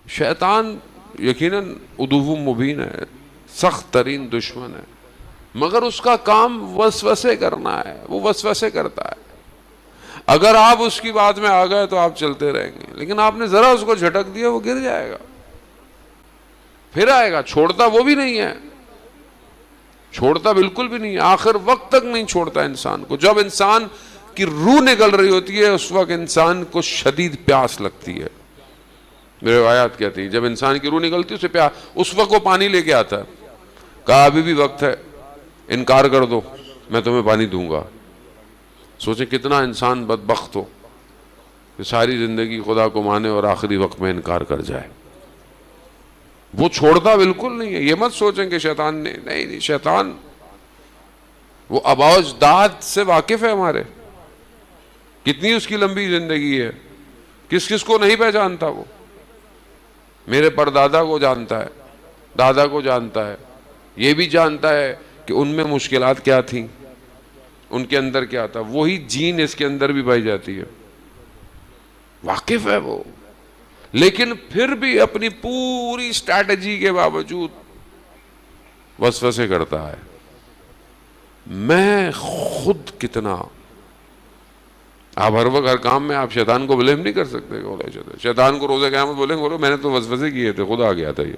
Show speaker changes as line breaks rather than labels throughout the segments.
شیطان یقیناً عدو مبین ہے، سخت ترین دشمن ہے، مگر اس کا کام وسوسے کرنا ہے، وہ وسوسے کرتا ہے۔ اگر آپ اس کی بات میں آ گئے تو آپ چلتے رہیں گے، لیکن آپ نے ذرا اس کو جھٹک دیا وہ گر جائے گا، پھر آئے گا۔ چھوڑتا وہ بھی نہیں ہے، چھوڑتا بالکل بھی نہیں ہے، آخر وقت تک نہیں چھوڑتا انسان کو۔ جب انسان کی روح نکل رہی ہوتی ہے اس وقت انسان کو شدید پیاس لگتی ہے، میرے روایات کہتی ہیں جب انسان کی روح نکلتی ہے اسے پیاس، اس وقت وہ پانی لے کے آتا ہے، کہا ابھی بھی وقت ہے، انکار کر دو میں تمہیں پانی دوں گا۔ سوچیں کتنا انسان بدبخت ہو کہ ساری زندگی خدا کو مانے اور آخری وقت میں انکار کر جائے۔ وہ چھوڑتا بالکل نہیں ہے۔ یہ مت سوچیں کہ شیطان نے، نہیں، شیطان وہ آباء و اجداد سے واقف ہے ہمارے، کتنی اس کی لمبی زندگی ہے، کس کس کو نہیں پہچانتا وہ، میرے پردادا کو جانتا ہے، دادا کو جانتا ہے، یہ بھی جانتا ہے کہ ان میں مشکلات کیا تھیں، ان کے اندر کیا تھا، وہی جین اس کے اندر بھی پائی جاتی ہے، واقف ہے وہ، لیکن پھر بھی اپنی پوری اسٹریٹجی کے باوجود وسوسے کرتا ہے۔ میں خود کتنا، آپ ہر وقت ہر کام میں آپ شیطان کو بلیم نہیں کر سکتے کہ شیطان کو روزہ قیامت بولیں بولو میں نے تو وسوسے کیے تھے، خود آ گیا تھا۔ یہ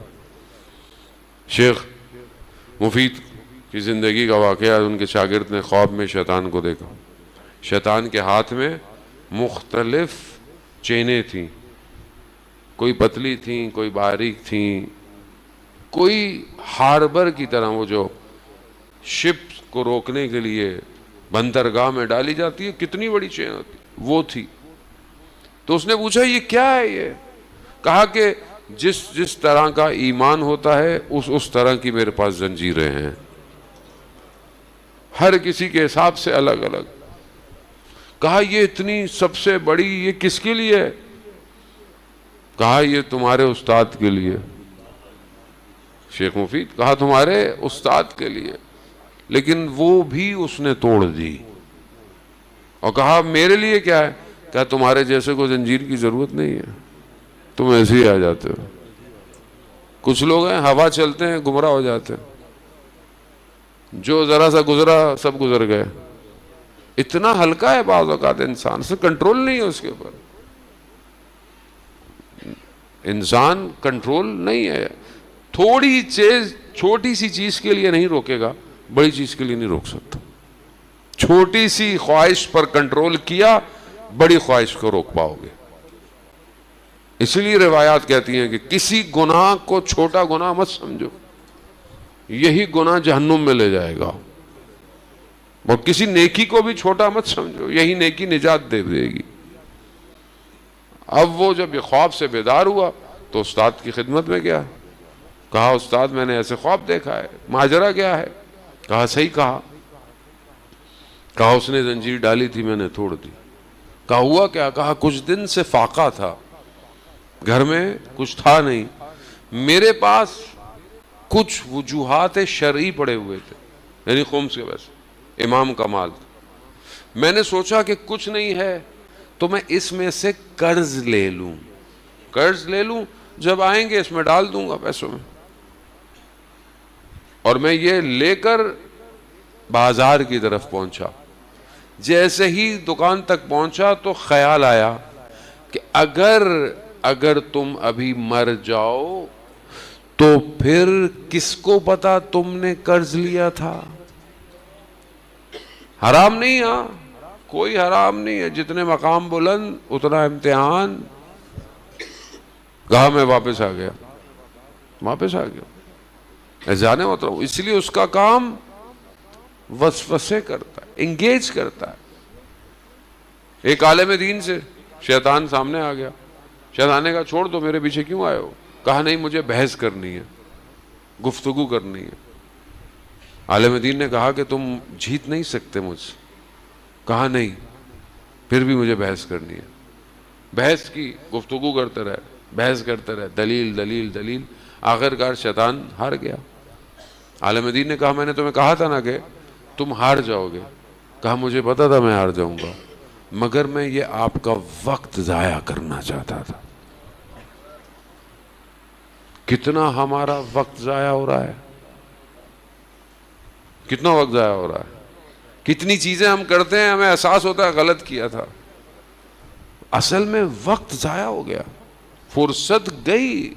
شیخ مفید کی زندگی کا واقعہ، ان کے شاگرد نے خواب میں شیطان کو دیکھا، شیطان کے ہاتھ میں مختلف چینیں تھیں، کوئی پتلی تھیں، کوئی باریک تھیں، کوئی ہاربر کی طرح، وہ جو شپ کو روکنے کے لیے بندرگاہ میں ڈالی جاتی ہے کتنی بڑی چین ہوتی، وہ تھی۔ تو اس نے پوچھا یہ کیا ہے؟ یہ کہا کہ جس طرح کا ایمان ہوتا ہے اس طرح کی میرے پاس زنجیریں ہیں، ہر کسی کے حساب سے الگ الگ۔ کہا یہ اتنی سب سے بڑی یہ کس کے لیے ہے؟ کہا یہ تمہارے استاد کے لیے۔ شیخ مفید کہا تمہارے استاد کے لیے، لیکن وہ بھی اس نے توڑ دی، اور کہا میرے لیے کیا ہے؟ کہا تمہارے جیسے کو زنجیر کی ضرورت نہیں ہے، تم ایسے ہی آ جاتے ہو۔ کچھ لوگ ہیں ہوا چلتے ہیں گمراہ ہو جاتے ہیں، جو ذرا سا گزرا سب گزر گئے۔ اتنا ہلکا ہے بعض اوقات انسان، سے کنٹرول نہیں ہے اس کے اوپر، انسان کنٹرول نہیں ہے۔ تھوڑی چیز، چھوٹی سی چیز کے لیے نہیں روکے گا، بڑی چیز کے لیے نہیں روک سکتا۔ چھوٹی سی خواہش پر کنٹرول کیا، بڑی خواہش کو روک پاؤ گے۔ اسی لیے روایات کہتی ہیں کہ کسی گناہ کو چھوٹا گناہ مت سمجھو، یہی گناہ جہنم میں لے جائے گا، اور کسی نیکی کو بھی چھوٹا مت سمجھو، یہی نیکی نجات دے دے گی۔ اب وہ جب یہ خواب سے بیدار ہوا تو استاد کی خدمت میں گیا، کہا استاد میں نے ایسے خواب دیکھا ہے، ماجرا کیا ہے؟ کہا صحیح کہا۔ کہا اس نے زنجیر ڈالی تھی میں نے توڑ دی۔ کہا ہوا کیا؟ کہا کچھ دن سے فاقہ تھا، گھر میں کچھ تھا نہیں، میرے پاس کچھ وجوہات شرعی پڑے ہوئے تھے، یعنی خمس کے ویسے امام کا مال تھا، میں نے سوچا کہ کچھ نہیں ہے تو میں اس میں سے قرض لے لوں، جب آئیں گے اس میں ڈال دوں گا پیسوں میں۔ اور میں یہ لے کر بازار کی طرف پہنچا، جیسے ہی دکان تک پہنچا تو خیال آیا کہ اگر تم ابھی مر جاؤ تو پھر کس کو پتا تم نے قرض لیا تھا؟ حرام نہیں، ہاں کوئی حرام نہیں ہے، جتنے مقام بلند اتنا امتحان۔ کہا میں واپس آ گیا، جانے ہوتا ہوں۔ اس لیے اس کا کام وسوسے کرتا ہے، انگیج کرتا ہے۔ ایک عالم دین سے شیطان سامنے آ گیا، شیطان نے کہا چھوڑ دو، میرے پیچھے کیوں آئے ہو؟ کہا نہیں مجھے بحث کرنی ہے، گفتگو کرنی ہے۔ عالم دین نے کہا کہ تم جیت نہیں سکتے مجھ سے۔ کہا نہیں، پھر بھی مجھے بحث کرنی ہے۔ بحث کی، گفتگو کرتے رہے، بحث کرتے رہے، دلیل، آخرکار شیطان ہار گیا۔ عالم دین نے کہا میں نے تمہیں کہا تھا نا کہ تم ہار جاؤ گے۔ کہا مجھے پتا تھا میں ہار جاؤں گا، مگر میں یہ آپ کا وقت ضائع کرنا چاہتا تھا۔ کتنا ہمارا وقت ضائع ہو رہا ہے، کتنا وقت ضائع ہو رہا ہے، کتنی چیزیں ہم کرتے ہیں ہمیں احساس ہوتا ہے غلط کیا تھا، اصل میں وقت ضائع ہو گیا، فرصت گئی.